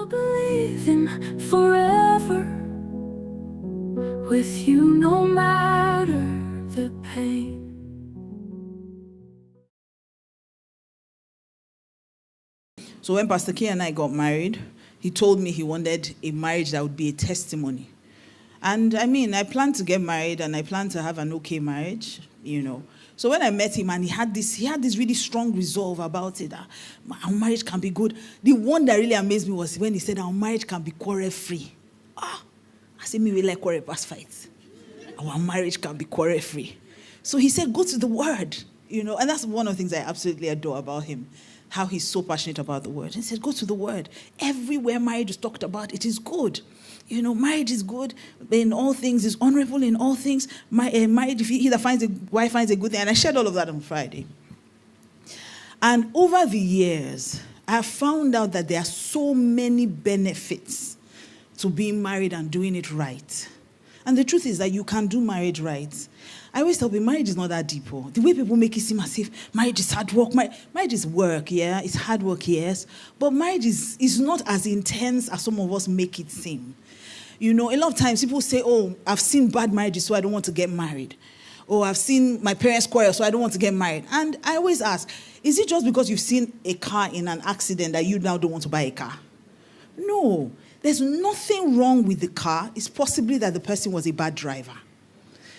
I'll believe in forever, with you no matter the pain. So when Pastor K and I got married, he told me he wanted a marriage that would be a testimony. And I mean, I planned to get married and I planned to have an okay marriage, So when I met him and he had this really strong resolve about it, that our marriage can be good. The one that really amazed me was when he said our marriage can be quarrel-free. I said, me, we like quarrel past fights. Our marriage can be quarrel-free. So he said, go to the word, and that's one of the things I absolutely adore about him, how he's so passionate about the word. He said, go to the word. Everywhere marriage is talked about, it is good. Marriage is good in all things, is honorable in all things. Marriage, if he that finds a wife finds a good thing. And I shared all of that on Friday. And over the years, I found out that there are so many benefits to being married and doing it right. And the truth is that you can do marriage right. I always tell people, marriage is not that deep. The way people make it seem as if marriage is hard work. Marriage is work, yeah. It's hard work, yes. But marriage is not as intense as some of us make it seem. A lot of times people say, oh, I've seen bad marriages, so I don't want to get married. Or I've seen my parents quarrel, so I don't want to get married. And I always ask, is it just because you've seen a car in an accident that you now don't want to buy a car? No. There's nothing wrong with the car. It's possibly that the person was a bad driver.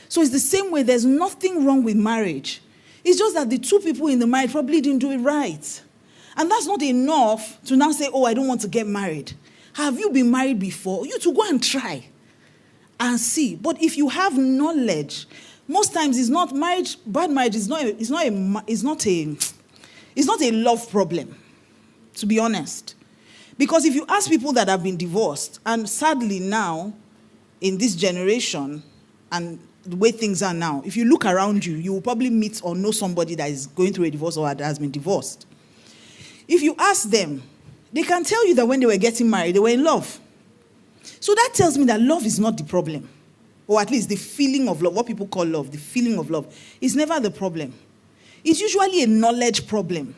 So it's the same way, there's nothing wrong with marriage. It's just that the two people in the marriage probably didn't do it right. And that's not enough to now say, oh, I don't want to get married. Have you been married before? You to go and try and see. But if you have knowledge, most times it's not marriage, bad marriage is not a love problem, to be honest. Because if you ask people that have been divorced, and sadly now, in this generation, and the way things are now, if you look around you, you will probably meet or know somebody that is going through a divorce or that has been divorced. If you ask them, they can tell you that when they were getting married, they were in love. So that tells me that love is not the problem. Or at least the feeling of love, what people call love, the feeling of love, is never the problem. It's usually a knowledge problem.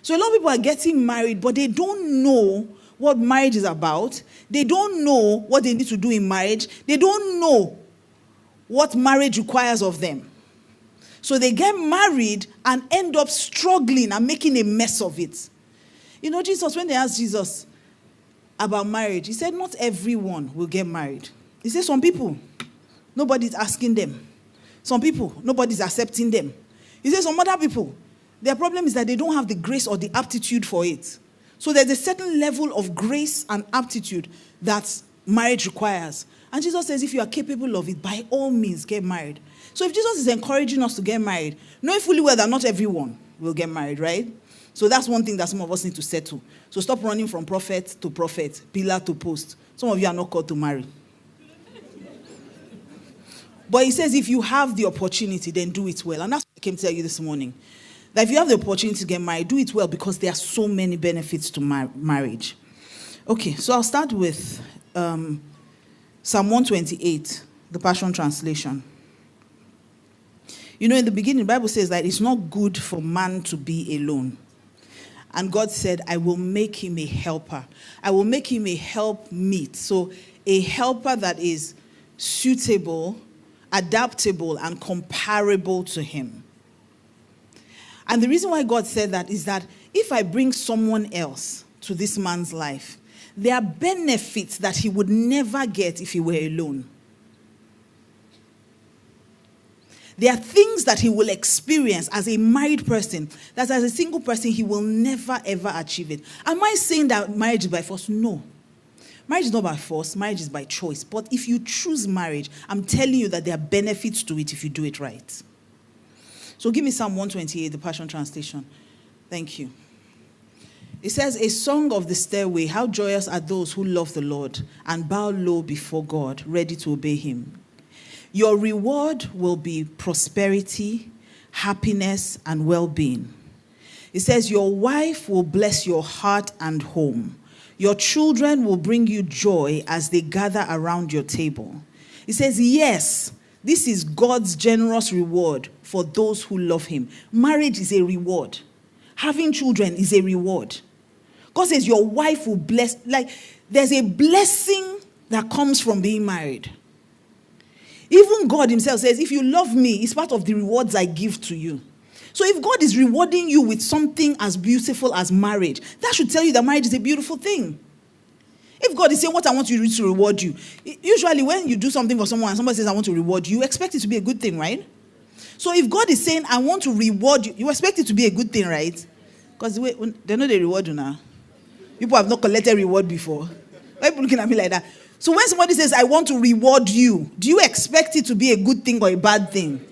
So a lot of people are getting married, but they don't know what marriage is about. They don't know what they need to do in marriage. They don't know what marriage requires of them. So they get married and end up struggling and making a mess of it. Jesus, when they asked Jesus about marriage, he said, not everyone will get married. He said, some people, nobody's asking them. Some people, nobody's accepting them. He said, some other people, their problem is that they don't have the grace or the aptitude for it. So there's a certain level of grace and aptitude that marriage requires. And Jesus says, if you are capable of it, by all means, get married. So if Jesus is encouraging us to get married, knowing fully well that not everyone will get married, right? So that's one thing that some of us need to settle. So stop running from prophet to prophet, pillar to post. Some of you are not called to marry. But he says, if you have the opportunity, then do it well. And that's what I came to tell you this morning. That if you have the opportunity to get married, do it well, because there are so many benefits to marriage. Okay, so I'll start with Psalm 128, the Passion Translation. In the beginning, the Bible says that it's not good for man to be alone. And God said, I will make him a helper. I will make him a helpmeet. So a helper that is suitable, adaptable, and comparable to him. And the reason why God said that is that if I bring someone else to this man's life, there are benefits that he would never get if he were alone. There are things that he will experience as a married person that as a single person he will never ever achieve it. Am I saying that marriage is by force? No. Marriage is not by force, marriage is by choice. But if you choose marriage, I'm telling you that there are benefits to it if you do it right. So give me Psalm 128, the Passion Translation. Thank you. It says, a song of the stairway, how joyous are those who love the Lord and bow low before God, ready to obey him. Your reward will be prosperity, happiness, and well-being. It says, your wife will bless your heart and home. Your children will bring you joy as they gather around your table. It says, yes, this is God's generous reward for those who love him. Marriage is a reward. Having children is a reward. God says your wife will bless. Like, there's a blessing that comes from being married. Even God himself says, if you love me, it's part of the rewards I give to you. So if God is rewarding you with something as beautiful as marriage, that should tell you that marriage is a beautiful thing. If God is saying, what I want you to do to reward you, usually when you do something for someone and somebody says, I want to reward you, you expect it to be a good thing, right? So if God is saying, I want to reward you, you expect it to be a good thing, right? Because they know they reward you now. People have not collected reward before. Why are people looking at me like that? So when somebody says, I want to reward you, do you expect it to be a good thing or a bad thing?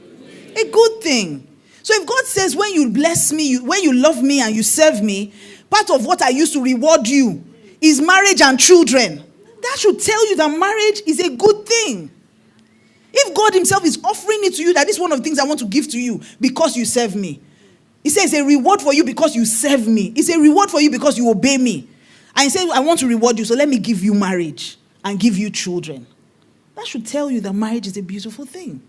A good thing. So if God says, when you bless me, when you love me and you serve me, part of what I used to reward you is marriage and children. That should tell you that marriage is a good thing. If God himself is offering it to you, that this is one of the things I want to give to you because you serve me. He says a reward for you because you serve me. It's a reward for you because you obey me. And he says, I want to reward you, so let me give you marriage and give you children. That should tell you that marriage is a beautiful thing.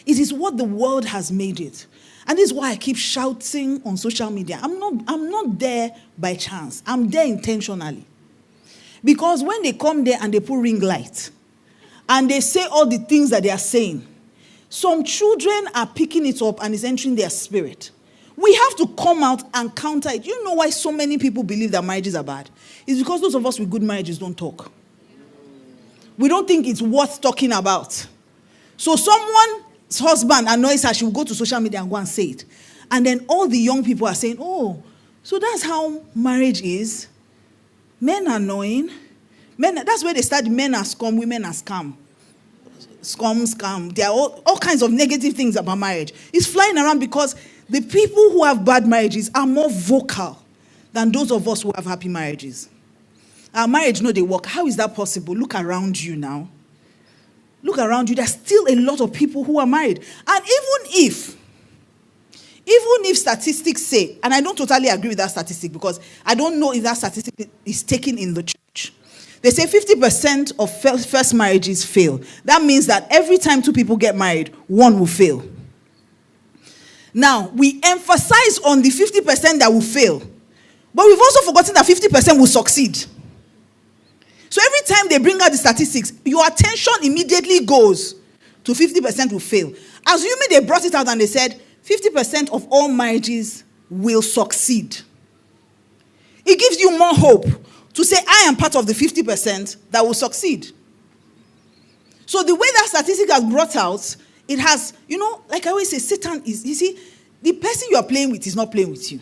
It is what the world has made it. And this is why I keep shouting on social media. I'm not there by chance. I'm there intentionally. Because when they come there and they put ring light, and they say all the things that they are saying, some children are picking it up and it's entering their spirit. We have to come out and counter it. You know why so many people believe that marriages are bad? It's because those of us with good marriages don't talk. We don't think it's worth talking about. So someone's husband annoys her, she will go to social media and go and say it. And then all the young people are saying, oh, so that's how marriage is. Men are annoying. That's where they start, men are scum, women are scam. Scam. There are all kinds of negative things about marriage. It's flying around because the people who have bad marriages are more vocal than those of us who have happy marriages. Our marriage, no, they work. How is that possible? Look around you now. Look around you. There's still a lot of people who are married. And even if statistics say, and I don't totally agree with that statistic because I don't know if that statistic is taken in the church. They say 50% of first marriages fail. That means that every time two people get married, one will fail. Now, we emphasize on the 50% that will fail. But we've also forgotten that 50% will succeed. So every time they bring out the statistics, your attention immediately goes to 50% will fail. Assuming they brought it out and they said 50% of all marriages will succeed. It gives you more hope to say, I am part of the 50% that will succeed. So the way that statistic has brought out, it has, like I always say, Satan is, you see, the person you are playing with is not playing with you.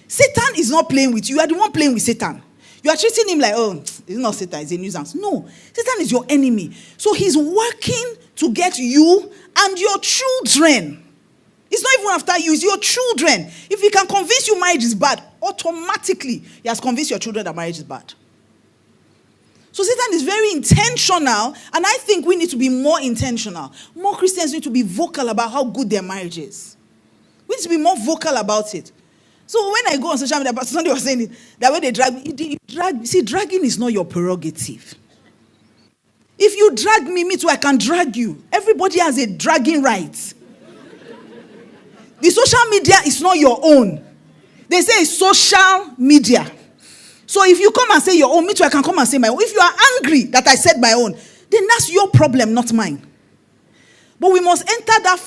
Satan is not playing with you. You are the one playing with Satan. You are treating him like, oh, it's not Satan, it's a nuisance. No, Satan is your enemy. So he's working to get you and your children. It's not even after you, it's your children. If he can convince you marriage is bad, automatically he has convinced your children that marriage is bad. So Satan is very intentional, and I think we need to be more intentional. More Christians need to be vocal about how good their marriage is. We need to be more vocal about it. So when I go on social media, Pastor Sunday was saying it, that way they drag me. Dragging is not your prerogative. If you drag me too, I can drag you. Everybody has a dragging right. The social media is not your own. They say it's social media. So if you come and say your own, me too, I can come and say my own. If you are angry that I said my own, then that's your problem, not mine. But we must enter that,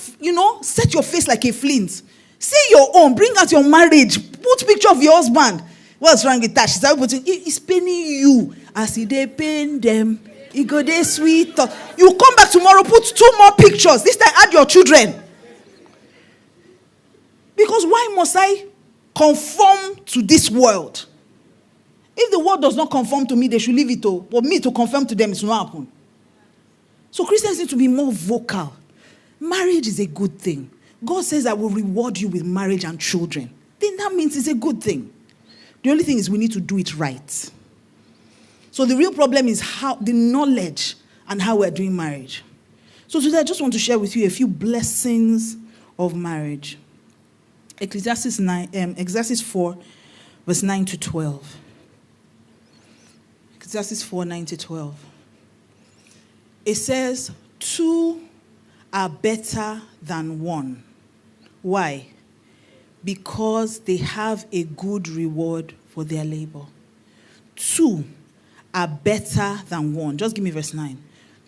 set your face like a flint. Say your own. Bring out your marriage. Put picture of your husband. What's wrong with that? She started putting, it's paining you. As they pain them, it go there sweet. You come back tomorrow, put 2 more pictures. This time add your children. Because why must I conform to this world? If the world does not conform to me, they should leave it all. But me to conform to them, it's not happen. So Christians need to be more vocal. Marriage is a good thing. God says, I will reward you with marriage and children. Then that means it's a good thing. The only thing is we need to do it right. So the real problem is the knowledge and how we're doing marriage. So today I just want to share with you a few blessings of marriage. Ecclesiastes 4, verse 9 to 12. Ecclesiastes 4, 9 to 12. It says, 2 are better than 1. Why? Because they have a good reward for their labor. two are better than one. Just give me verse 9.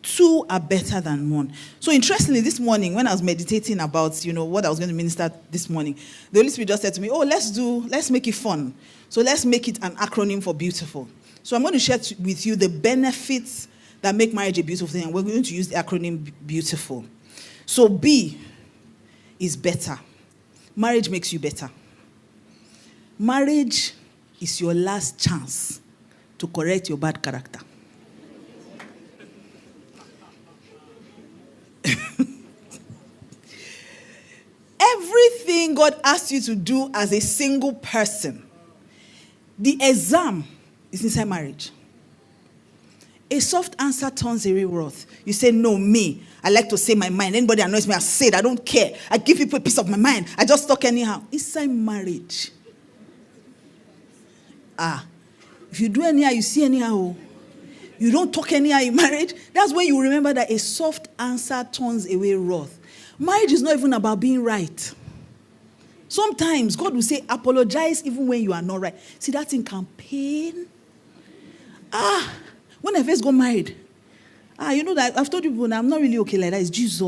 Two are better than one. So interestingly, this morning, when I was meditating about, what I was going to minister this morning, the Holy Spirit just said to me, let's make it fun. So let's make it an acronym for beautiful. So I'm going to share with you the benefits that make marriage a beautiful thing, and we're going to use the acronym beautiful. So B is better. Marriage makes you better. Marriage is your last chance to correct your bad character. Everything God asked you to do as a single person, the exam is inside marriage. A soft answer turns away wrath. You say, no, me. I like to say my mind. Anybody annoys me, I say it. I don't care. I give people a piece of my mind. I just talk anyhow. Inside marriage. If you do anyhow, you see anyhow. You don't talk anyhow in marriage. That's when you remember that a soft answer turns away wrath. Marriage is not even about being right. Sometimes God will say, apologize even when you are not right. See, that in campaign. When I first got married, you know that I've told you before, I'm not really okay like that. It's Jesus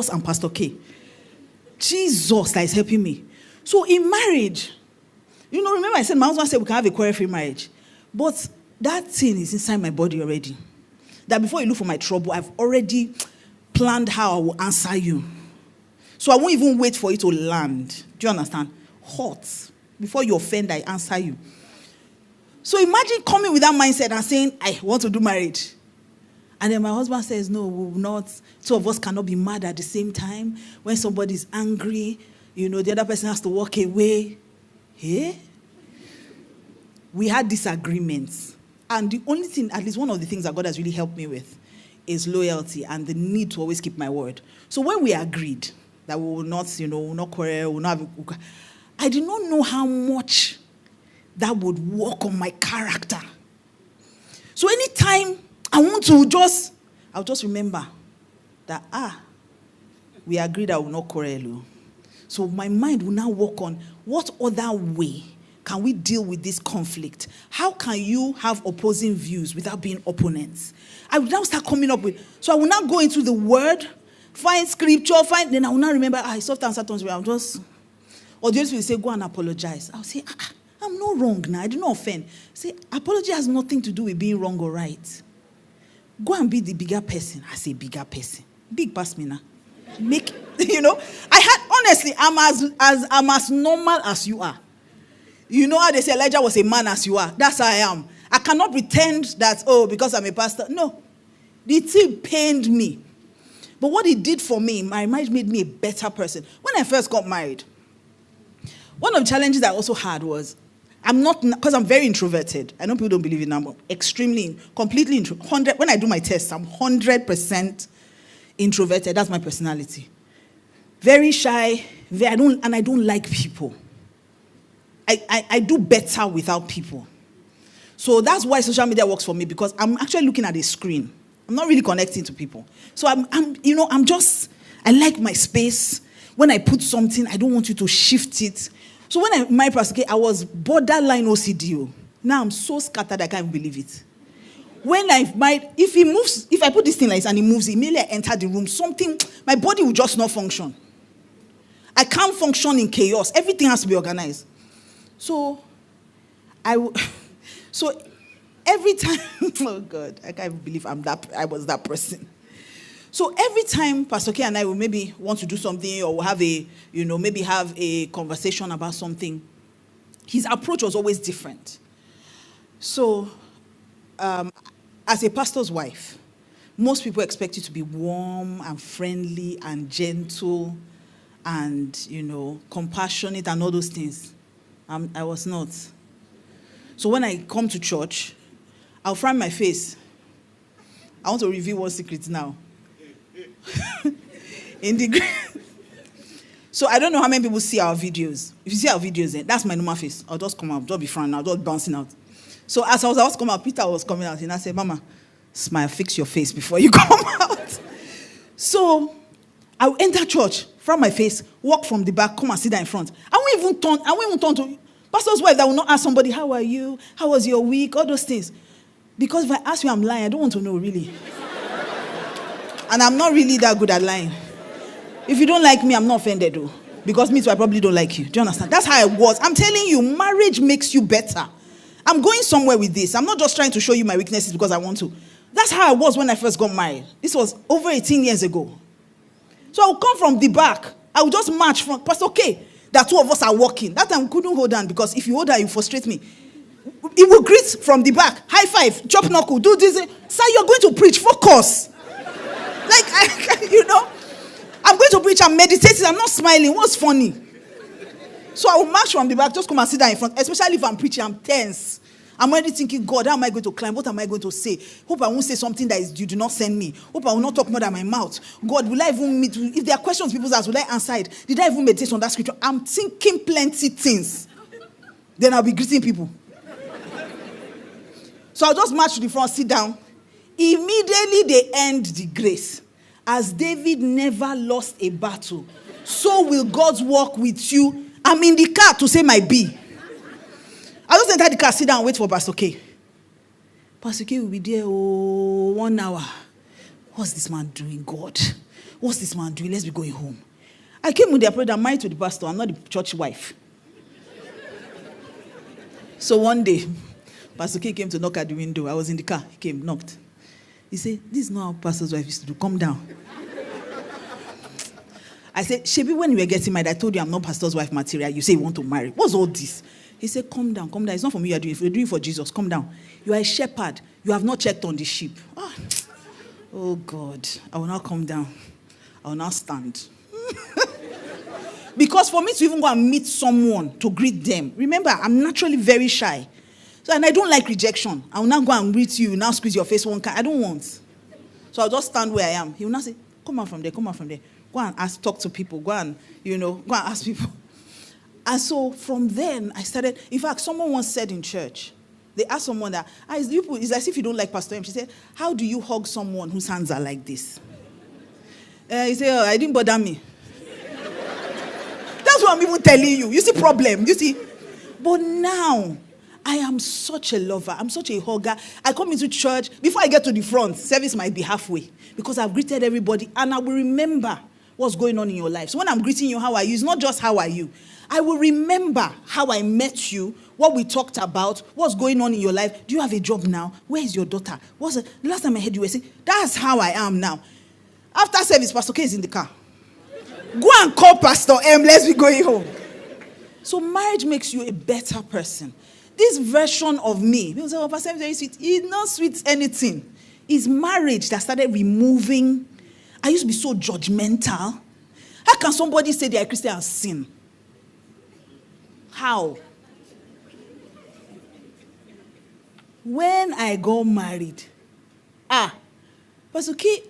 and Pastor K. Jesus that is helping me. So in marriage, remember I said my husband said we can have a quarrel-free marriage. But that thing is inside my body already. That before you look for my trouble, I've already planned how I will answer you. So I won't even wait for it to land. Do you understand? Hot. Before you offend, I answer you. So imagine coming with that mindset and saying, I want to do marriage. And then my husband says, no, we will not. Two of us cannot be mad at the same time. When somebody is angry, the other person has to walk away. We had disagreements. And the only thing, at least one of the things that God has really helped me with, is loyalty and the need to always keep my word. So when we agreed that we will not, will not quarrel, will not have, I did not know how much that would work on my character. So anytime I want to I'll just remember that, we agreed I will not quarrel. So my mind will now work on what other way can we deal with this conflict? How can you have opposing views without being opponents? I will now start coming up with, so I will now go into the word, find scripture, then I will now remember, soft answer turns away. Or the Holy Spirit will say, go and apologize. I'll say, I'm not wrong now. I did not offend. Say, apology has nothing to do with being wrong or right. Go and be the bigger person. I say bigger person. Big pass me now. Honestly, I'm as normal as you are. You know how they say Elijah was a man as you are. That's how I am. I cannot pretend that, because I'm a pastor. No. The thing pained me. But what it did for me, my marriage made me a better person. When I first got married, one of the challenges I also had was, because I'm very introverted. I know people don't believe it now, I'm completely introverted. When I do my tests, I'm 100% introverted. That's my personality. Very shy. I don't like people. I do better without people. So that's why social media works for me, because I'm actually looking at a screen. I'm not really connecting to people. So I like my space. When I put something, I don't want you to shift it. So when I married Pastor K, I was borderline OCD. Now I'm so scattered I can't believe it. When I married, if I put this thing like this and it moves, immediately I enter the room, my body will just not function. I can't function in chaos. Everything has to be organized. So every time, oh God, I can't believe I was that person. So every time Pastor K and I will maybe want to do something, or we'll have maybe have a conversation about something, his approach was always different. So, as a pastor's wife, most people expect you to be warm and friendly and gentle and, compassionate and all those things. I was not. So when I come to church, I'll frown my face. I want to reveal one secret now. So I don't know how many people see our videos. If you see our videos, that's my normal face. I'll just come out, don't be frowning, I'll just bouncing out. So as I was coming out, Peter was coming out, and I said, Mama, smile, fix your face before you come out. So I will enter church, frown my face, walk from the back, come and sit down in front. I won't even turn Pastor's wife that will not ask somebody, how are you? How was your week? All those things. Because if I ask you I'm lying, I don't want to know really. And I'm not really that good at lying. If you don't like me, I'm not offended though. Because me too, I probably don't like you. Do you understand? That's how I was. I'm telling you, marriage makes you better. I'm going somewhere with this. I'm not just trying to show you my weaknesses because I want to. That's how I was when I first got married. This was over 18 years ago. So I would come from the back. I would just march from Pastor K. That two of us are walking. That time we couldn't hold on because if you hold on, you frustrate me. He will greet from the back. High five, chop knuckle, do this. Sir, you're going to preach. Focus. I'm going to preach. I'm meditating. I'm not smiling. What's funny? So I will march from the back. Just come and sit down in front. Especially if I'm preaching, I'm tense. I'm already thinking, God, how am I going to climb? What am I going to say? Hope I won't say something that you do not send me. Hope I will not talk more than my mouth. God, will I even meet? If there are questions people ask, will I answer it? Did I even meditate on that scripture? I'm thinking plenty things. Then I'll be greeting people. So I'll just march to the front, sit down. Immediately they end the grace. As David never lost a battle, so will God's work with you. I'm in the car to say my B. I just enter the car, sit down, and wait for Pastor K. Pastor K will be there, 1 hour. What's this man doing, God? What's this man doing? Let's be going home. I came with their prayer. I'm married to the pastor. I'm not the church wife. So one day, Pastor K came to knock at the window. I was in the car. He came, knocked. He said, this is not how pastor's wife used to do. Come down. I said, Shebi, when you were getting married, I told you I'm not pastor's wife material. You say you want to marry. What's all this? He said, come down, come down. It's not for me you're doing it. You're doing it for Jesus. Come down. You are a shepherd. You have not checked on the sheep. Oh God. I will not come down. I will not stand. Because for me to even go and meet someone to greet them, remember, I'm naturally very shy. So, and I don't like rejection. I will not go and greet you, now squeeze your face one kind. I don't want. So I'll just stand where I am. He will not say, come out from there, come out from there. Go and ask, talk to people. Go and ask people. And so from then, I started. In fact, someone once said in church, they asked someone that, it's as if you don't like Pastor M. She said, how do you hug someone whose hands are like this? He said, I didn't bother me. That's what I'm even telling you. You see problem, you see. But now, I am such a lover. I'm such a hugger. I come into church. Before I get to the front, service might be halfway. Because I've greeted everybody. And I will remember what's going on in your life. So when I'm greeting you, how are you? It's not just how are you. I will remember how I met you, what we talked about, what's going on in your life. Do you have a job now? Where is your daughter? The last time I heard you were saying, that's how I am now. After service, Pastor K is in the car. Go and call Pastor M. Let's be going home. So marriage makes you a better person. This version of me, people say, oh, Pastor M is very sweet. It's not sweet anything. It's marriage that started removing. I used to be so judgmental. How can somebody say they are Christian and sin? How? When I got married, Pastor K,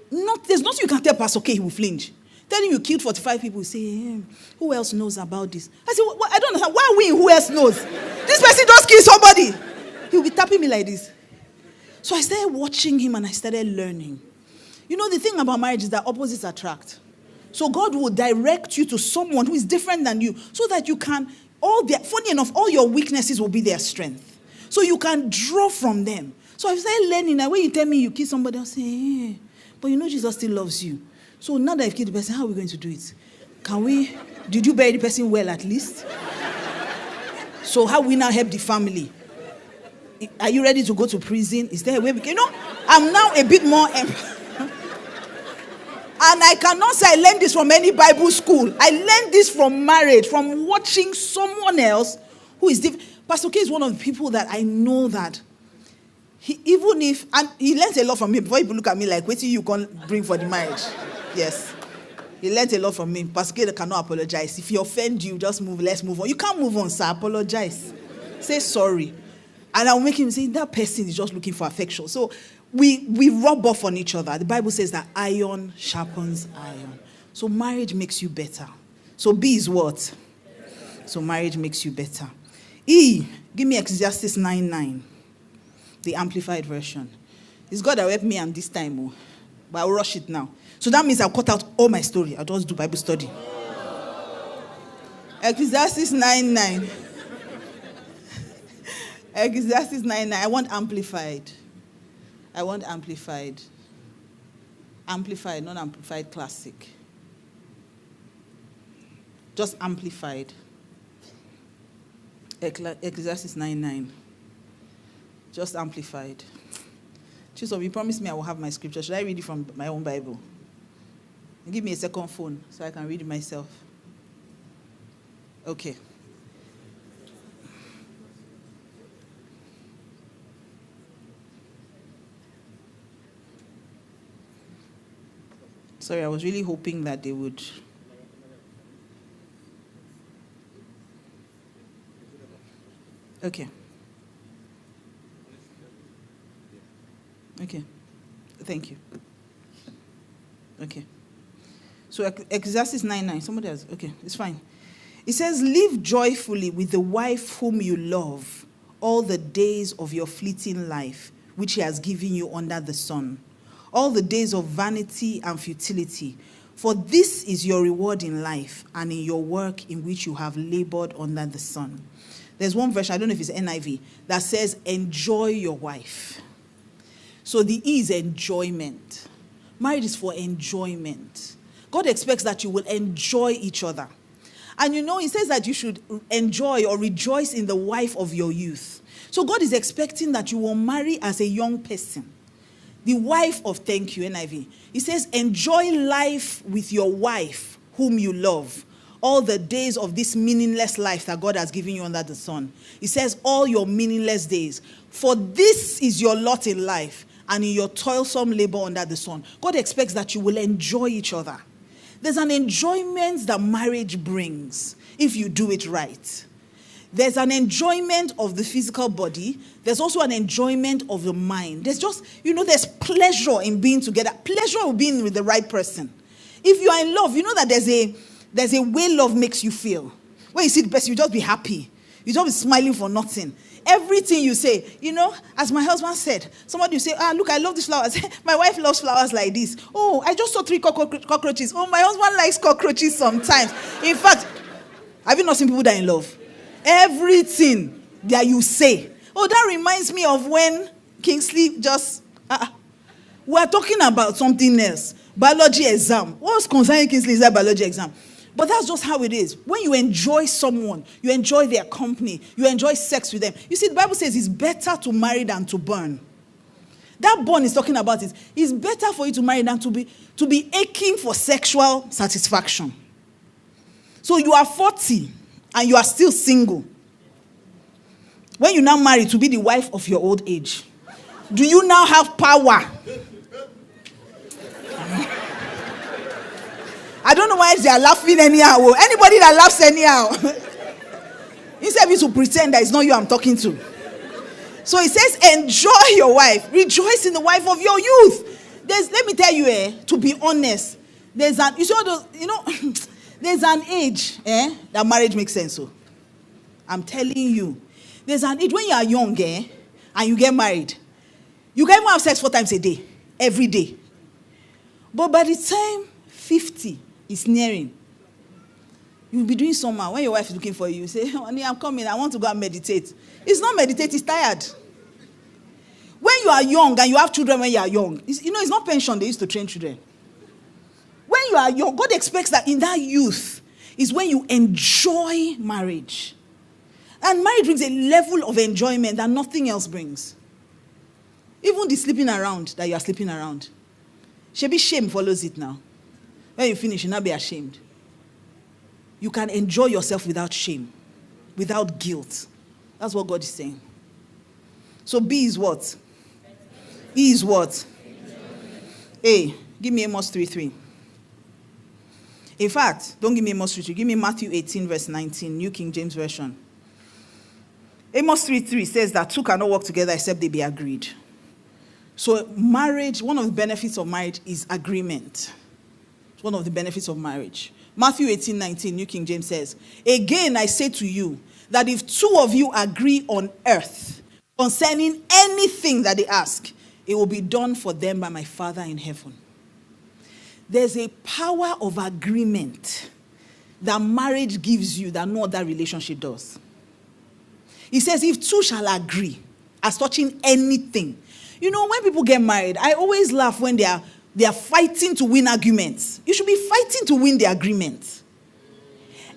there's nothing you can tell Pastor K, he will flinch. Telling you killed 45 people, say, who else knows about this? I said, I don't understand. Why are we in who else knows? This person just killed somebody. He'll be tapping me like this. So I started watching him and I started learning. You know, the thing about marriage is that opposites attract. So God will direct you to someone who is different than you so that you can, funny enough, all your weaknesses will be their strength. So you can draw from them. So I started learning that when you tell me you kill somebody, I'll say, but you know Jesus still loves you. So now that I've killed the person, how are we going to do it? Did you bury the person well at least? So how will we now help the family? Are you ready to go to prison? Is there a way we can? I'm now a bit more... And I cannot say I learned this from any Bible school. I learned this from marriage, from watching someone else who is different. Pastor K is one of the people that I know that he learns a lot from me. Before people look at me like, wait till you can bring for the marriage. Yes. He learned a lot from me. Pastor K cannot apologize. If he offend you, just move. Let's move on. You can't move on, sir. Apologize. Say sorry. And I'll make him say, that person is just looking for affection. So we rub off on each other. The Bible says that iron sharpens iron. So marriage makes you better. So B is what? So marriage makes you better. E, give me Ecclesiastes 9:9. The amplified version. It's God that will help me and this time. But I'll rush it now. So that means I'll cut out all my story. I'll just do Bible study. Ecclesiastes 9:9. Ecclesiastes 9:9. I want amplified. I want amplified. Amplified, not amplified classic. Just amplified. Ecclesiastes 9:9. Just amplified. Chisom, you promised me I will have my scripture. Should I read it from my own Bible? Give me a second phone so I can read it myself. Okay. Sorry, I was really hoping that they would. Okay. Okay. Thank you. Okay. So Ecclesiastes 9:9. Somebody else. Okay, it's fine. It says, live joyfully with the wife whom you love all the days of your fleeting life, which he has given you under the sun. All the days of vanity and futility. For this is your reward in life and in your work in which you have labored under the sun. There's one version, I don't know if it's NIV, that says, enjoy your wife. So the E is enjoyment. Marriage is for enjoyment. God expects that you will enjoy each other. And he says that you should enjoy or rejoice in the wife of your youth. So God is expecting that you will marry as a young person. The wife of, thank you, NIV. He says, enjoy life with your wife whom you love. All the days of this meaningless life that God has given you under the sun. He says, all your meaningless days. For this is your lot in life and in your toilsome labor under the sun. God expects that you will enjoy each other. There's an enjoyment that marriage brings if you do it right. There's an enjoyment of the physical body. There's also an enjoyment of the mind. There's just, there's pleasure in being together. Pleasure of being with the right person. If you are in love, you know that there's a way love makes you feel. When you see the person, you just be happy. You just be smiling for nothing. Everything you say, as my husband said, somebody will say, look, I love these flowers. My wife loves flowers like this. Oh, I just saw 3 cockroaches. Oh, my husband likes cockroaches sometimes. In fact, have you not seen people that are in love? Everything that you say. Oh, that reminds me of when Kingsley just... we're talking about something else. Biology exam. What's concerning Kingsley is that biology exam. But that's just how it is. When you enjoy someone, you enjoy their company, you enjoy sex with them. You see, the Bible says it's better to marry than to burn. That burn is talking about it. It's better for you to marry than to be aching for sexual satisfaction. So you are 40 and you are still single. When you now marry to be the wife of your old age, do you now have power? I don't know why they are laughing anyhow. Anybody that laughs anyhow. Instead of you to pretend that it's not you I'm talking to. So it says, enjoy your wife. Rejoice in the wife of your youth. Let me tell you, to be honest, there's an age that marriage makes sense. So I'm telling you, there's an age when you are young and you get married. You can even have sex 4 times a day, every day. But by the time 50 is nearing, you'll be doing something. When your wife is looking for you, you say, honey, I'm coming. I want to go and meditate. It's not meditate, it's tired. When you are young and you have children when you are young, it's not pension they used to train children. When you are young, God expects that in that youth is when you enjoy marriage. And marriage brings a level of enjoyment that nothing else brings. Even the sleeping around that you are sleeping around. Shebi shame follows it now. When you finish, you'll not be ashamed. You can enjoy yourself without shame, without guilt. That's what God is saying. So B is what? E is what? A, give me Amos 3:3. In fact, don't give me Amos 3:3. Give me Matthew 18, verse 19, New King James Version. Amos 3:3 says that 2 cannot work together except they be agreed. So marriage, one of the benefits of marriage is agreement. It's one of the benefits of marriage. Matthew 18:19, New King James says, again I say to you, that if 2 of you agree on earth concerning anything that they ask, it will be done for them by my Father in heaven. There's a power of agreement that marriage gives you that no other relationship does. He says, if two shall agree as touching anything. You know, when people get married, I always laugh when they are fighting to win arguments. You should be fighting to win the agreement.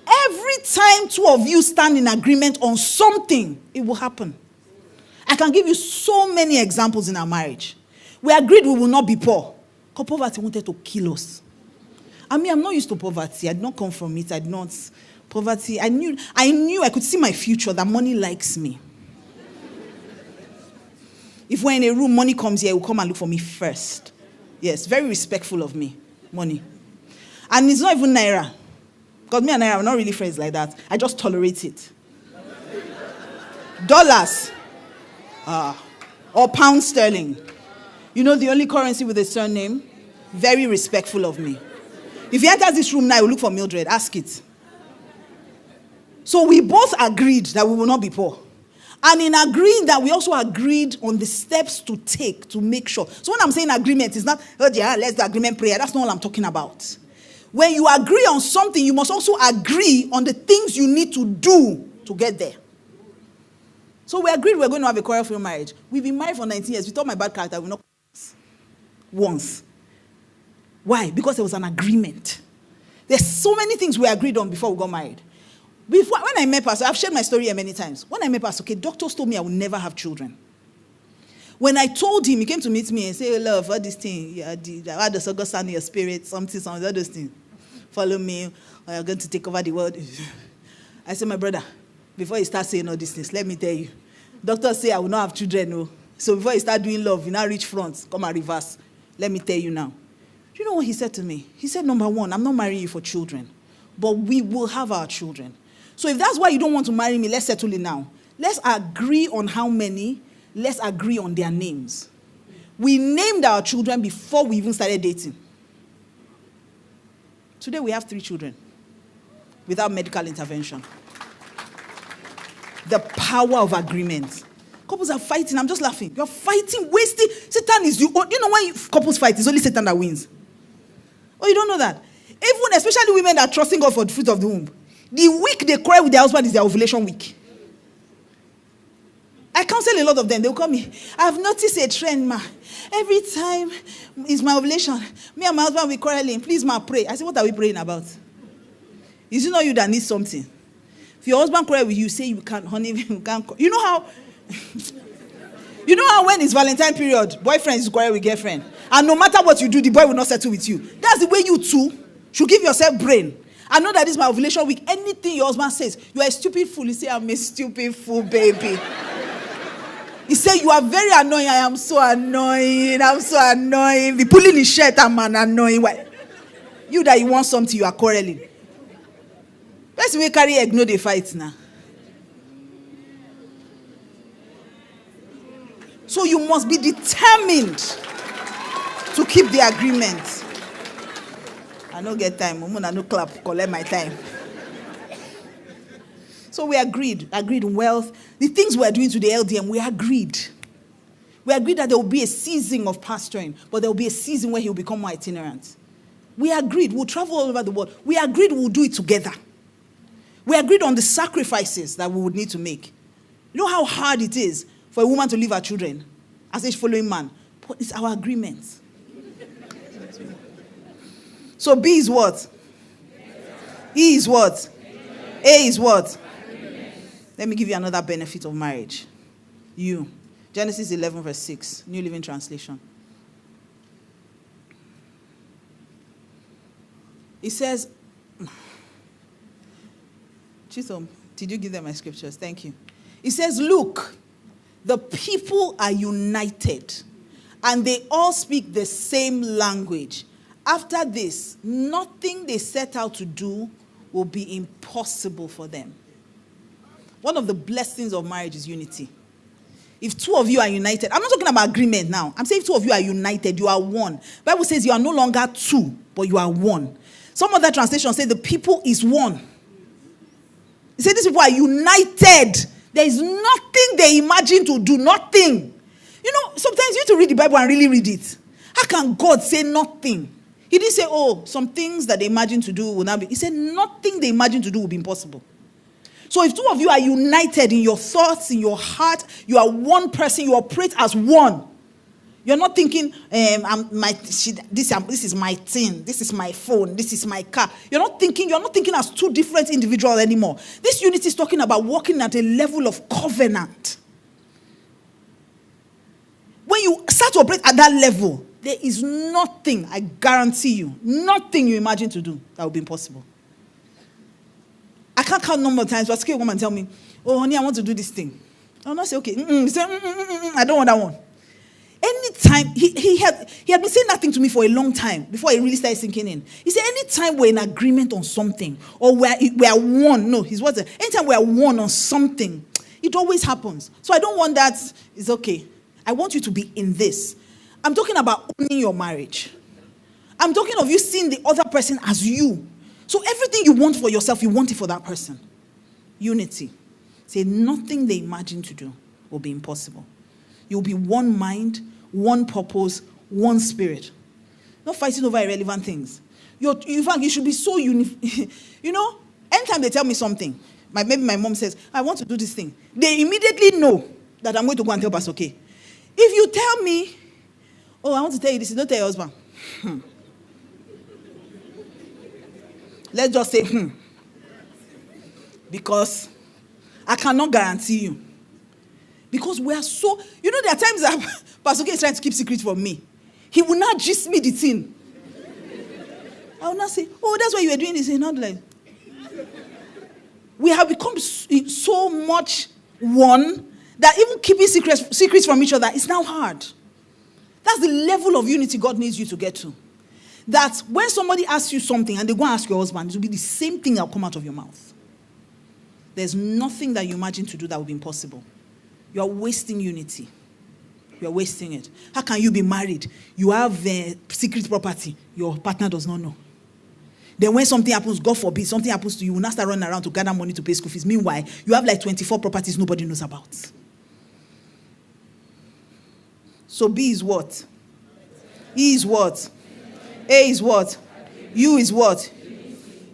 Every time two of you stand in agreement on something, it will happen. I can give you so many examples in our marriage. We agreed we will not be poor. Because poverty wanted to kill us. I mean, I'm not used to poverty. I did not come from it. Poverty, I knew I could see my future, that money likes me. If we're in a room, money comes here, it will come and look for me first. Yes, very respectful of me, money. And it's not even Naira. Because me and Naira are not really friends like that. I just tolerate it. Dollars. Or pound sterling. You know the only currency with a surname? Very respectful of me. If he enters this room now, he will look for Mildred. Ask it. So we both agreed that we will not be poor. And in agreeing that, we also agreed on the steps to take to make sure. So when I'm saying agreement, it's not, oh yeah, let's do agreement prayer. That's not all I'm talking about. When you agree on something, you must also agree on the things you need to do to get there. So we agreed we're going to have a quarrel-free marriage. We've been married for 19 years. We thought my bad character will not once. Why? Because there was an agreement. There's so many things we agreed on before we got married. When I met Pastor, I've shared my story here many times. When I met Pastor, doctors told me I would never have children. When I told him, he came to meet me and said, love, all this thing, I had the circle sound in your spirit, something, all those things. Follow me, or you're going to take over the world. I said, my brother, before you start saying all these things, let me tell you. Doctors say I will not have children, no. So before you start doing love, you now reach front, come and reverse. Let me tell you now. Do you know what he said to me? He said, number one, I'm not marrying you for children, but we will have our children. So if that's why you don't want to marry me, let's settle it now. Let's agree on how many. Let's agree on their names. We named our children before we even started dating. Today we have 3 children without medical intervention. The power of agreement. Couples are fighting. I'm just laughing. You're fighting, wasting. Satan is you. You know when couples fight, it's only Satan that wins. Oh, you don't know that? Even, especially women that are trusting God for the fruit of the womb. The week they cry with their husband is their ovulation week. I counsel a lot of them. They'll call me. I've noticed a trend, ma. Every time it's my ovulation, me and my husband will quarreling. Please, ma, pray. I said, what are we praying about? Is it not you that needs something? If your husband quarrel with you, say you can't, honey, you can't. You know how when it's Valentine period, boyfriend is quarrel with girlfriend. And no matter what you do, the boy will not settle with you. That's the way you two should give yourself brain. I know that this is my ovulation week. Anything your husband says, you are a stupid fool. You say, I'm a stupid fool, baby. He said, you are very annoying. I am so annoying. I'm so annoying. Be pulling his shirt, I'm an annoying. Why? You that you want something, you are quarreling. Let's we carry egg, no they fight now. So you must be determined to keep the agreement. I don't get time. I no clap, collect my time. So we agreed wealth. The things we're doing to the LDM, we agreed. We agreed that there will be a season of pastoring, but there will be a season where he'll become more itinerant. We agreed we'll travel all over the world. We agreed we'll do it together. We agreed on the sacrifices that we would need to make. You know how hard it is for a woman to leave her children as a following man? But it's our agreement. So B is what? E is what? A is what? Let me give you another benefit of marriage. You. Genesis 11 verse 6. New Living Translation. It says, Chisom, did you give them my scriptures? Thank you. It says, look, the people are united and they all speak the same language. After this, nothing they set out to do will be impossible for them. One of the blessings of marriage is unity. If two of you are united, I'm not talking about agreement now. I'm saying if two of you are united, you are one. The Bible says you are no longer two, but you are one. Some other translations say the people is one. It says these people are united. There is nothing they imagine to do. Nothing. You know, sometimes you need to read the Bible and really read it. How can God say nothing? He didn't say, oh, some things that they imagine to do will not be. He said nothing they imagine to do will be impossible. So if two of you are united in your thoughts, in your heart, you are one person, you operate as one. You're not thinking, this is my thing, this is my phone, this is my car. You're not thinking as two different individuals anymore. This unity is talking about walking at a level of covenant. When you start to operate at that level, there is nothing, I guarantee you, nothing you imagine to do that will be impossible. I can't count number of times, but a woman tell me, oh, honey, I want to do this thing. I'll not say, okay. He said, I don't want that one. Anytime, he had been saying nothing to me for a long time before he really started sinking in. He said, anytime we're in agreement on something, or we are one, no, his words, anytime we are one on something, it always happens. So I don't want that, it's okay. I want you to be in this. I'm talking about owning your marriage. I'm talking of you seeing the other person as you. So everything you want for yourself, you want it for that person. Unity. Say nothing they imagine to do will be impossible. You'll be one mind, one purpose, one spirit. Not fighting over irrelevant things. In fact, you should be so anytime they tell me something, maybe my mom says, I want to do this thing. They immediately know that I'm going to go and tell Pastor K. If you tell me, oh, I want to tell you this, don't tell your husband. Let's just say, because I cannot guarantee you. Because we are so, there are times that Pastor K is trying to keep secret from me. He will not gist me the thing. I will not say, oh, that's why you were doing this. Not like. We have become so much one that even keeping secrets from each other is now hard. That's the level of unity God needs you to get to. That when somebody asks you something and they go and ask your husband, it will be the same thing that will come out of your mouth. There's nothing that you imagine to do that will be impossible. You are wasting unity. You are wasting it. How can you be married? You have secret property. Your partner does not know. Then when something happens, God forbid, something happens to you, you will not start running around to gather money to pay school fees. Meanwhile, you have like 24 properties nobody knows about. So B is what? E is what? A is what? U is what?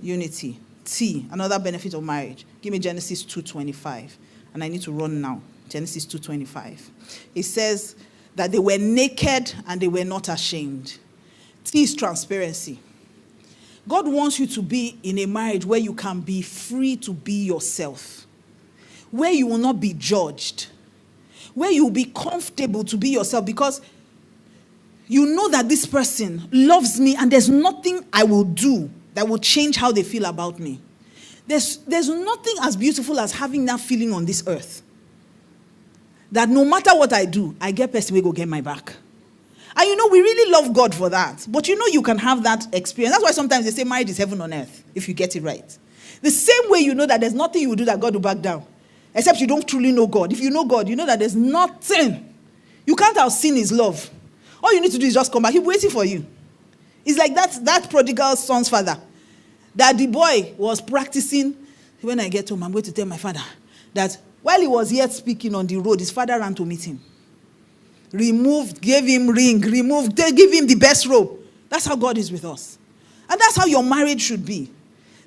Unity. T, another benefit of marriage. Give me Genesis 2:25. And I need to run now. Genesis 2:25. It says that they were naked and they were not ashamed. T is transparency. God wants you to be in a marriage where you can be free to be yourself. Where you will not be judged. Where you will be comfortable to be yourself because you know that this person loves me and there's nothing I will do that will change how they feel about me. There's nothing as beautiful as having that feeling on this earth. That no matter what I do, I get person will go get my back. And we really love God for that. But you can have that experience. That's why sometimes they say marriage is heaven on earth, if you get it right. The same way you know that there's nothing you will do that God will back down. Except you don't truly know God. If you know God, you know that there's nothing. You can't outseen his love. All you need to do is just come back. He's waiting for you. It's like that prodigal son's father. That the boy was practicing. When I get home, I'm going to tell my father that while he was yet speaking on the road, his father ran to meet him. Removed, gave him ring, removed, give him the best robe. That's how God is with us. And that's how your marriage should be.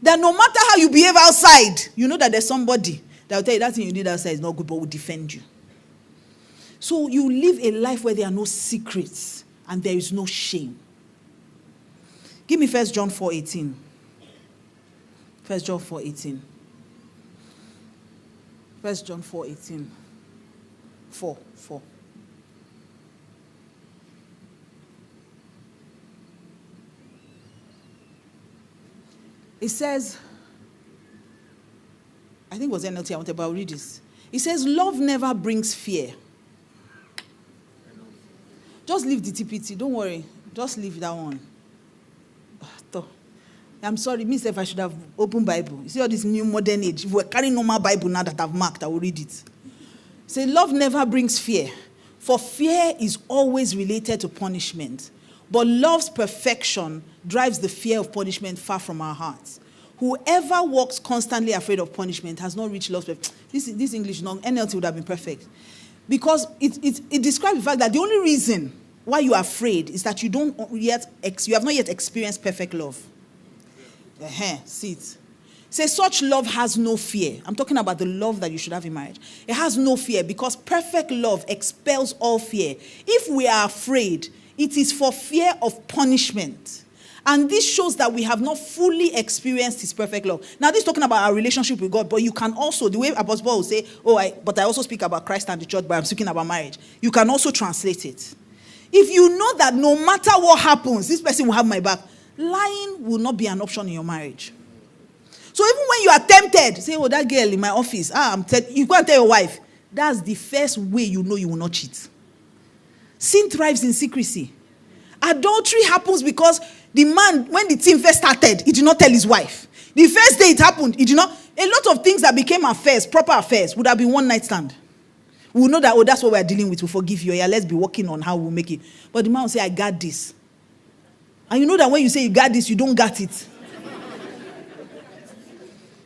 That no matter how you behave outside, you know that there's somebody that will tell you that thing you did outside is not good, but will defend you. So you live a life where there are no secrets and there is no shame. Give me 1 John 4:18. 1 John 4:18. 1 John 4:18. 4. It says, I think it was NLT I wanted, but I'll read this. It says, love never brings fear. Just leave the TPT. Don't worry. Just leave that one. I'm sorry. Me if I should have opened Bible. You see all this new modern age. If we're carrying normal Bible now that I've marked, I will read it. Say, love never brings fear. For fear is always related to punishment. But love's perfection drives the fear of punishment far from our hearts. Whoever walks constantly afraid of punishment has not reached love's perfection. This English, NLT would have been perfect. Because it describes the fact that the only reason why you are afraid is that you have not yet experienced perfect love. See it. Say, such love has no fear. I'm talking about the love that you should have in marriage. It has no fear because perfect love expels all fear. If we are afraid, it is for fear of punishment. And this shows that we have not fully experienced his perfect love. Now, this is talking about our relationship with God, but you can also, the way Apostle Paul will say, but I also speak about Christ and the church, but I'm speaking about marriage. You can also translate it. If you know that no matter what happens, this person will have my back, lying will not be an option in your marriage. So even when you are tempted, say, that girl in my office, you go and tell your wife. That's the first way you know you will not cheat. Sin thrives in secrecy. Adultery happens because the man, when the thing first started, he did not tell his wife. The first day it happened, he did not. A lot of things that became affairs, proper affairs, would have been one night stand. We will know that, that's what we are dealing with. We'll forgive you. Yeah, let's be working on how we'll make it. But the man will say, I got this. And you know that when you say you got this, you don't got it.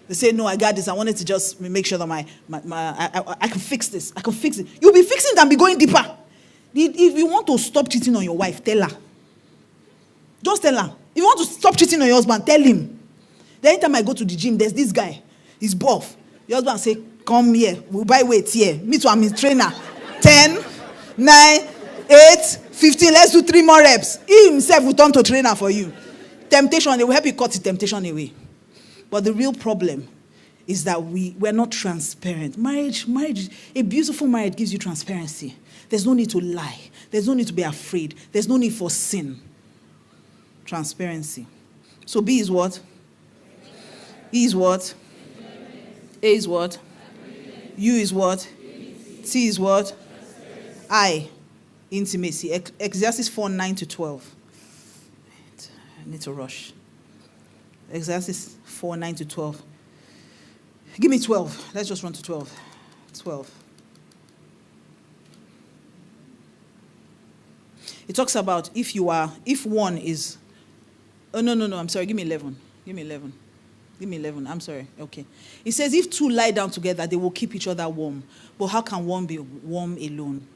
They say, no, I got this. I wanted to just make sure that I can fix this. I can fix it. You'll be fixing it and be going deeper. If you want to stop cheating on your wife, tell her. Just tell her. If you want to stop cheating on your husband, tell him. The anytime I go to the gym, there's this guy. He's buff. Your husband say, come here. We'll buy weights here. Me too, I'm his trainer. 10, 9, 8, 15. Let's do 3 more reps. He himself will turn to trainer for you. Temptation, they will help you cut the temptation away. But the real problem is that we're not transparent. Marriage, a beautiful marriage gives you transparency. There's no need to lie. There's no need to be afraid. There's no need for sin. Transparency. So B is what? E is what? A is what? U is what? T is what? I, intimacy. Ecclesiastes 4:9-12. I need to rush. Ecclesiastes 4:9-12. Give me 12. Let's just run to 12. 12. It talks about if one is... Oh, no, I'm sorry. Give me 11. Give me 11. I'm sorry. Okay. It says, if two lie down together, they will keep each other warm. But how can one be warm alone?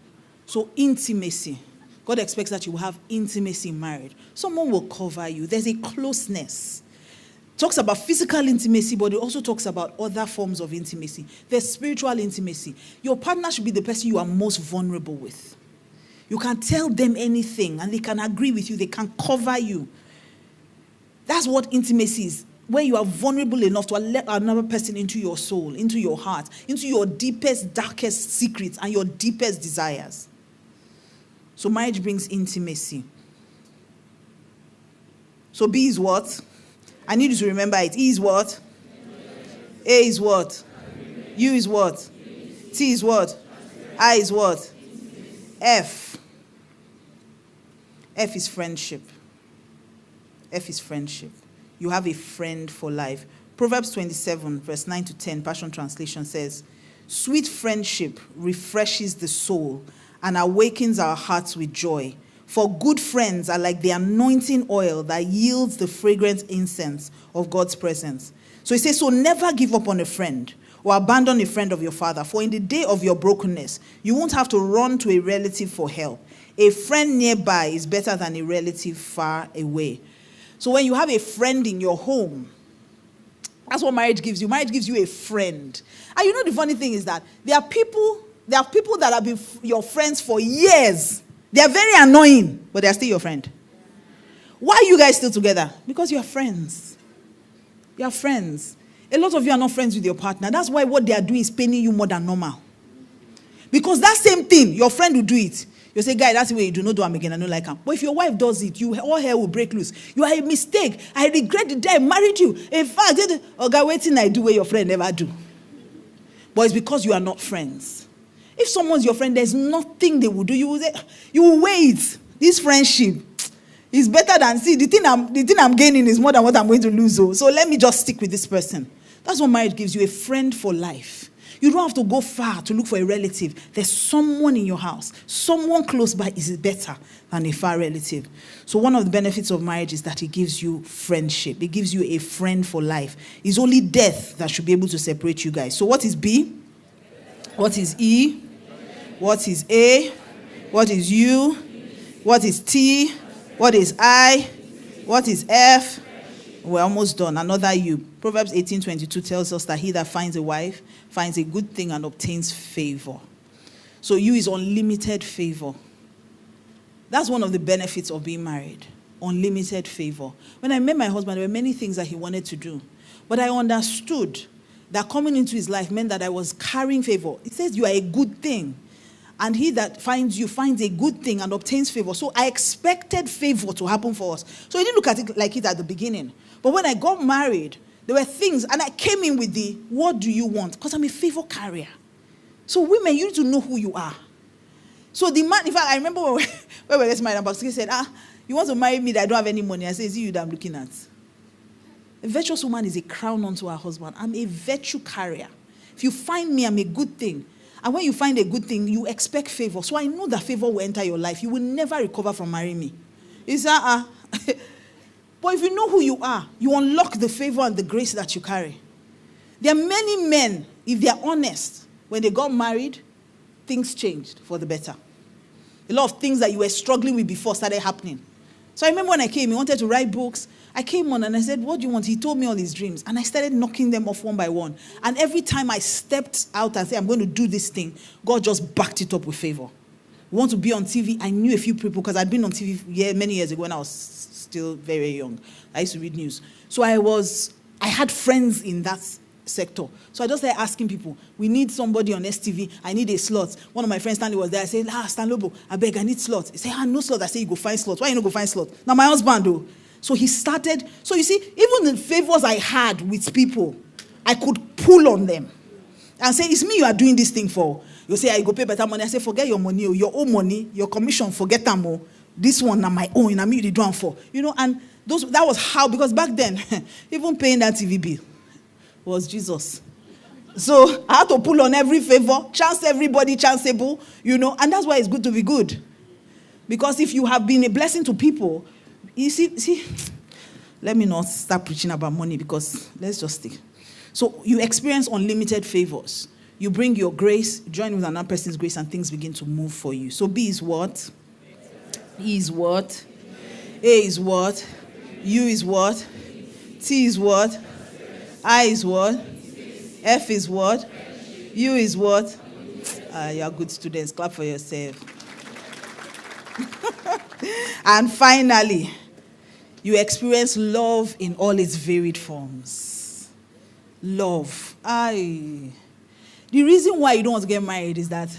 So intimacy. God expects that you will have intimacy in marriage. Someone will cover you. There's a closeness. It talks about physical intimacy, but it also talks about other forms of intimacy. There's spiritual intimacy. Your partner should be the person you are most vulnerable with. You can tell them anything, and they can agree with you. They can cover you. That's what intimacy is. Where you are vulnerable enough to let another person into your soul, into your heart, into your deepest, darkest secrets and your deepest desires. So marriage brings intimacy. So B is what? I need you to remember it. E is what? A is what? U is what? T is what? I is what? F. F is friendship. F is friendship. You have a friend for life. Proverbs 27, verse 9-10, Passion Translation says, sweet friendship refreshes the soul and awakens our hearts with joy. For good friends are like the anointing oil that yields the fragrant incense of God's presence. So he says, so never give up on a friend or abandon a friend of your father. For in the day of your brokenness, you won't have to run to a relative for help. A friend nearby is better than a relative far away. So when you have a friend in your home, that's what marriage gives you. Marriage gives you a friend. And you know the funny thing is that there are people that have been your friends for years. They are very annoying, but they are still your friend. Why are you guys still together? Because you are friends. You are friends. A lot of you are not friends with your partner. That's why what they are doing is paining you more than normal. Because that same thing, your friend will do it. You say, guy, that's the way you do not do them again. I don't like him. But if your wife does it, all hell will break loose. You are a mistake. I regret the day I married you. In fact, guy, waiting I do where your friend never do. But it's because you are not friends. If someone's your friend, there's nothing they will do. You will wait. This friendship is better than, see, the thing I'm gaining is more than what I'm going to lose. So let me just stick with this person. That's what marriage gives you, a friend for life. You don't have to go far to look for a relative. There's someone in your house. Someone close by is better than a far relative. So one of the benefits of marriage is that it gives you friendship. It gives you a friend for life. It's only death that should be able to separate you guys. So what is B? What is E? What is A? What is U? What is T? What is I? What is F? We're almost done. Another you. Proverbs 18:22 tells us that he that finds a wife finds a good thing and obtains favor. So you is unlimited favor. That's one of the benefits of being married. Unlimited favor. When I met my husband, there were many things that he wanted to do. But I understood that coming into his life meant that I was carrying favor. It says you are a good thing. And he that finds you finds a good thing and obtains favor. So I expected favor to happen for us. So I didn't look at it like it at the beginning. But when I got married, there were things, and I came in with the, what do you want? Because I'm a favor carrier. So women, you need to know who you are. So the man, in fact, I remember when we were getting married, and Pastor K said, you want to marry me that I don't have any money? I said, is it you that I'm looking at? A virtuous woman is a crown unto her husband. I'm a virtue carrier. If you find me, I'm a good thing. And when you find a good thing, you expect favor. So I know that favor will enter your life. You will never recover from marrying me. Is that But if you know who you are, you unlock the favor and the grace that you carry. There are many men, if they are honest, when they got married, things changed for the better. A lot of things that you were struggling with before started happening. So I remember when I came, he wanted to write books. I came on and I said, what do you want? He told me all his dreams. And I started knocking them off one by one. And every time I stepped out and said, I'm going to do this thing, God just backed it up with favor. We want to be on TV. I knew a few people because I'd been on TV many years ago when I was still very, very young. I used to read news. So I had friends in that sector. So I just started asking people, we need somebody on STV. I need a slot. One of my friends, Stanley, was there. I said, Stan Lobo, I beg, I need slot. He said, no slot. I said, you go find slot. Why you not go find slot? Now my husband, though. So he started. So you see, even the favors I had with people, I could pull on them and say, it's me you are doing this thing for. You say, I go pay better money. I say, forget your money, your own money, your commission, forget them all. This one are my own, and me the done for. And that was how, because back then, even paying that TV bill was Jesus. So I had to pull on every favor, chance everybody chanceable, and that's why it's good to be good. Because if you have been a blessing to people, you see, let me not start preaching about money because let's just stick. So you experience unlimited favors. You bring your grace, join with another person's grace, and things begin to move for you. So B is what? E is what? A is what? U is what? T is what? I is what? F is what? U is what? You are good students. Clap for yourself. And finally, you experience love in all its varied forms. Love. The reason why you don't want to get married is that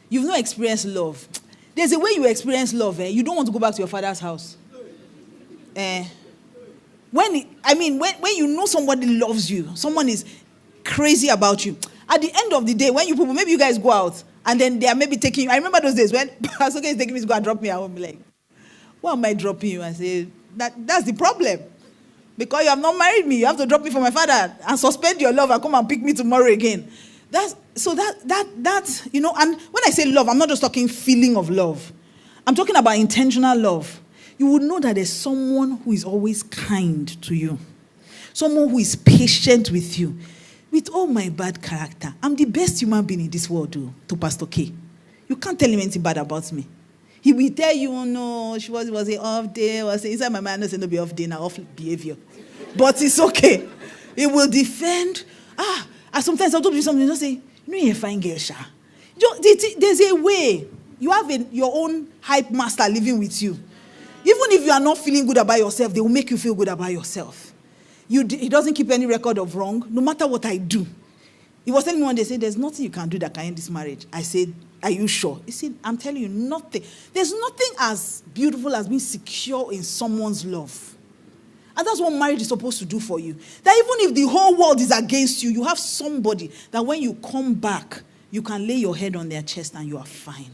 you've not experienced love. There's a way you experience love. You don't want to go back to your father's house. When you know somebody loves you, someone is crazy about you. At the end of the day, when maybe you guys go out and then they are maybe taking you. I remember those days when Pastor is taking me to go and drop me. I will be like, why am I dropping you? I say, that's the problem. Because you have not married me. You have to drop me for my father and suspend your love and come and pick me tomorrow again. And when I say love, I'm not just talking feeling of love. I'm talking about intentional love. You would know that there's someone who is always kind to you. Someone who is patient with you. With all my bad character, I'm the best human being in this world, to Pastor K. You can't tell him anything bad about me. He will tell you, oh no, it was an off day. Inside my mind, I said, no, be off day, now off behavior. But it's okay. He will defend. And sometimes I'll do something, just say, you're a fine girl, Sha. There's a way. You have your own hype master living with you. Even if you are not feeling good about yourself, they will make you feel good about yourself. He doesn't keep any record of wrong, no matter what I do. He was telling me one day, say, there's nothing you can do that can end this marriage. I said, are you sure? He said, I'm telling you, nothing. There's nothing as beautiful as being secure in someone's love. And that's what marriage is supposed to do for you. That even if the whole world is against you, you have somebody that when you come back, you can lay your head on their chest and you are fine.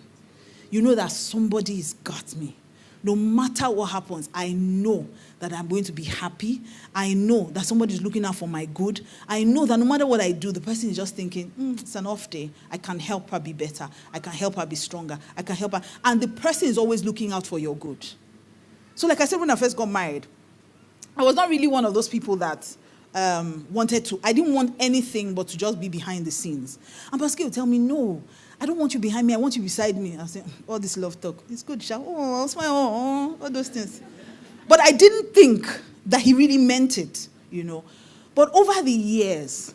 You know that somebody has got me. No matter what happens, I know that I'm going to be happy. I know that somebody is looking out for my good. I know that no matter what I do, the person is just thinking, it's an off day. I can help her be better. I can help her be stronger. I can help her. And the person is always looking out for your good. So like I said, when I first got married, I was not really one of those people that wanted to. I didn't want anything but to just be behind the scenes. And Pastor would tell me, no, I don't want you behind me. I want you beside me. I say, all this love talk. It's good, Sha. Oh, smile. Oh, all those things. But I didn't think that he really meant it, But over the years,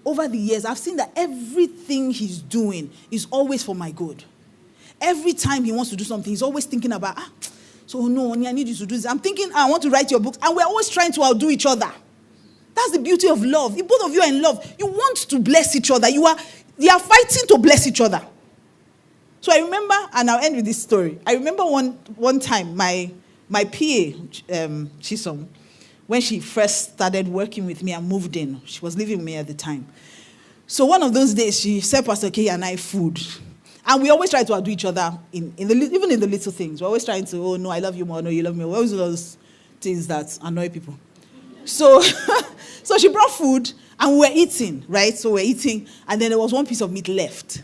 I've seen that everything he's doing is always for my good. Every time he wants to do something, he's always thinking about, so no, honey, I need you to do this. I'm thinking, I want to write your books. And we're always trying to outdo each other. That's the beauty of love. If both of you are in love, you want to bless each other. You are fighting to bless each other. So I remember, and I'll end with this story. I remember one time, my PA, Chisom, when she first started working with me and moved in, she was living with me at the time. So one of those days, she served Pastor K and I food. And we always try to outdo each other, even in the little things. We're always trying to, oh, no, I love you more, no, you love me more. We always do those things that annoy people. So she brought food, and we were eating, right? So we're eating, and then there was one piece of meat left.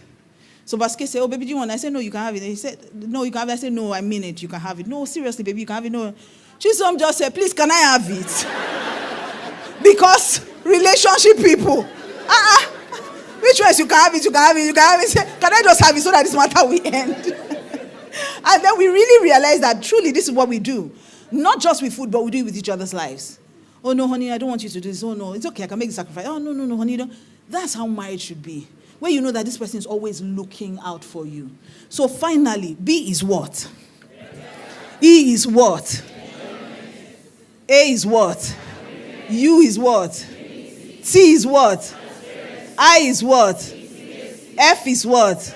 So Pastor K said, oh, baby, do you want it? I said, no, you can have it. And he said, no, you can have it. I said, no, I mean it, you can have it. No, seriously, baby, you can have it. No. Chisom just said, please, can I have it? Because relationship people. Which ones you can have it, you can have it, you can have it. Can I just have it so that this matter will end? And then we really realized that truly this is what we do. Not just with food, but we do it with each other's lives. Oh, no, honey, I don't want you to do this. Oh, no, it's okay, I can make the sacrifice. Oh, no, honey, don't. That's how marriage should be. Where you know that this person is always looking out for you. So finally, B is what? E is what? A is what? U is what? T is what? I is what? F is what?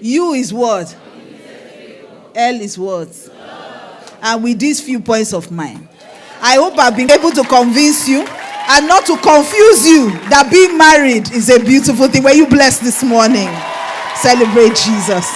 U is what? L is what? And with these few points of mine, I hope I've been able to convince you and not to confuse you that being married is a beautiful thing. Were you blessed this morning? Celebrate Jesus.